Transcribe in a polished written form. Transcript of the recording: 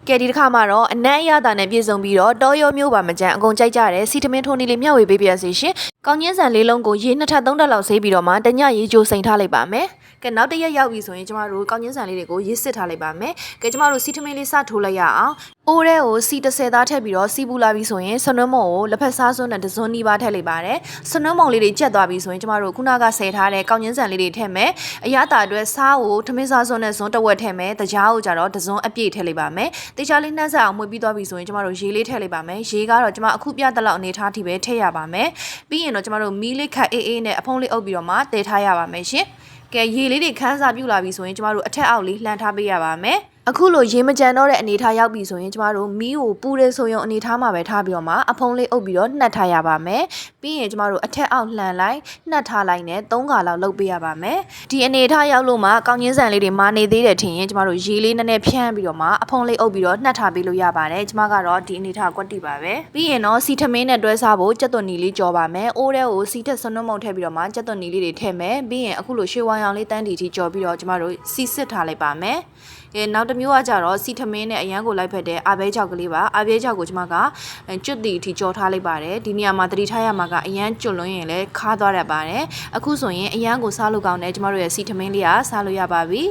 ကဲဒီတစ်ခါမှာတော့အနက်အရသာနဲ့ပြည်စုံပြီးတော့တောရောမျိုးပါမကြမ်းအကုန်ကြိုက်ကြတယ်စီတမင်းထိုးနေလေးမျှဝေပေးပြစီရှင်ကောင်းကျင်းဆန်လေးလုံးကိုရေ2ထပ်3ထပ်လောက်ဆေးပြီးတော့မှတညရေကြိုစိန်ထားလိုက်ပါမယ်ကဲနောက်တစ်ရက်ရောက်ပြီဆိုရင်ကျမတို့ကောင်းကျင်းဆန်လေးတွေကိုရေစစ်ထားလိုက်ပါမယ်ကဲကျမတို့စီတမင်းလေးစထိုးလိုက်ရအောင်အိုးထဲကိုစီ30သားထည့်ပြီးတော့စီပူလာပြီဆိုရင်ဆွနွမ်းမုံကိုလက်ဖက်စားစွန်းနဲ့တစွန်းနီးပါးထည့်လိုက်ပါတယ်ဆွနွမ်းမုံလေးတွေကျက်သွားပြီဆိုရင်ကျမတို့ခုနကဆယ်ထားတဲ့ကောင်းကျင်းဆန်လေးတွေထည့်မယ်အရသာအတွက်စားကိုထမင်းစားစွန်းနဲ့ဇွန်းတစ်ဝက်ထည့်မယ်တကြားကိုကြတော့တစွန်းအပြည့်ထည့်လိုက်ပါမယ်တေချာလေးနှက်ဆက်အောင်မှွေပြီးသွားပြီဆိုရင်ကျမတို့ရေလေးထည့်လိုက်ပါမယ်ရေကတော့ကျမအခုပြတဲ့လောက်အနေထားထိပဲထည့်ရပါမယ်ပြီးရင်တော့ကျမတို့မီးလေးခတ်အေးနဲ့အဖုံးလေးအုပ်ပြီးတော့မှတည်ထားရပါမယ်ရှင်ကဲရေလေးတွေခန်းစားပြုတ်လာပြီဆိုရင်ကျမတို့အထက်အောက်လေးလှန်ထားပေးရပါမယ်အခုလိုရေမကြံတော့တဲ့အနေထားရောက်ပြီဆိုရင်ကျမတို့မီးကိုပူရဲဆိုရင်အနေထားမှာပဲထားပြီးတော့မှအဖုံးလေးအုပ်ပြီးတော့နှက်ထားရပါမယ်ပြီးရင်ကျမတို့အထက်အောက်လှန်လိုက်နှက်ထားလိုက်နဲ့3ခါလောက်လုပ်ပေးရပါမယ်ဒီအနေထားရောက်လို့မှကောင်းကျင်းဆန်လေးတွေမာနေသေးတယ်ထင်ရင်ကျမတို့ရေလေးနည်းနည်းဖြန်းပြီးတော့မှအဖုံးလေးအုပ်ပြီးတော့နှက်ထားပေးလို့ရပါတယ်ကျမကတော့ဒီအနေထားကွက်တိပါပဲပြီးရင်တော့စီထမင်းနဲ့တွဲစားဖို့ကြက်သွန်နီလေးကြော်ပါမယ်အိုးထဲကိုစီထက်ဆွနှုတ်မုံထည့်ပြီးတော့မှကြက်သွန်နီလေးတွေထည့်မယ်ပြီးရင်အခုလိုရွှေဝါရောင်လေးတန်းတီထိကြော်ပြီးတော့ကျမတို့စီစစ်ထားလိုက်ပါမယ်နောက်တစ်မျိုးကကြတော့စီထမင်းနဲ့အရန်ကိုလိုက်ဖက်တဲ့အာဘဲချောက်ကလေးပါအာဘဲချောက်ကိုကျွန်မကကျွတ်တီအထိကြော်ထားလိုက်ပါတယ်ဒီနေရာမှာတတိထားရမှာကအရန်ကျွတ်လွန်းရင်လည်းခါသွားတတ်ပါတယ်အခုဆိုရင်အရန်ကိုစားလို့ကောင်းတယ်ကျမတို့ရဲ့စီထမင်းလေးကစားလို့ရပါပြီ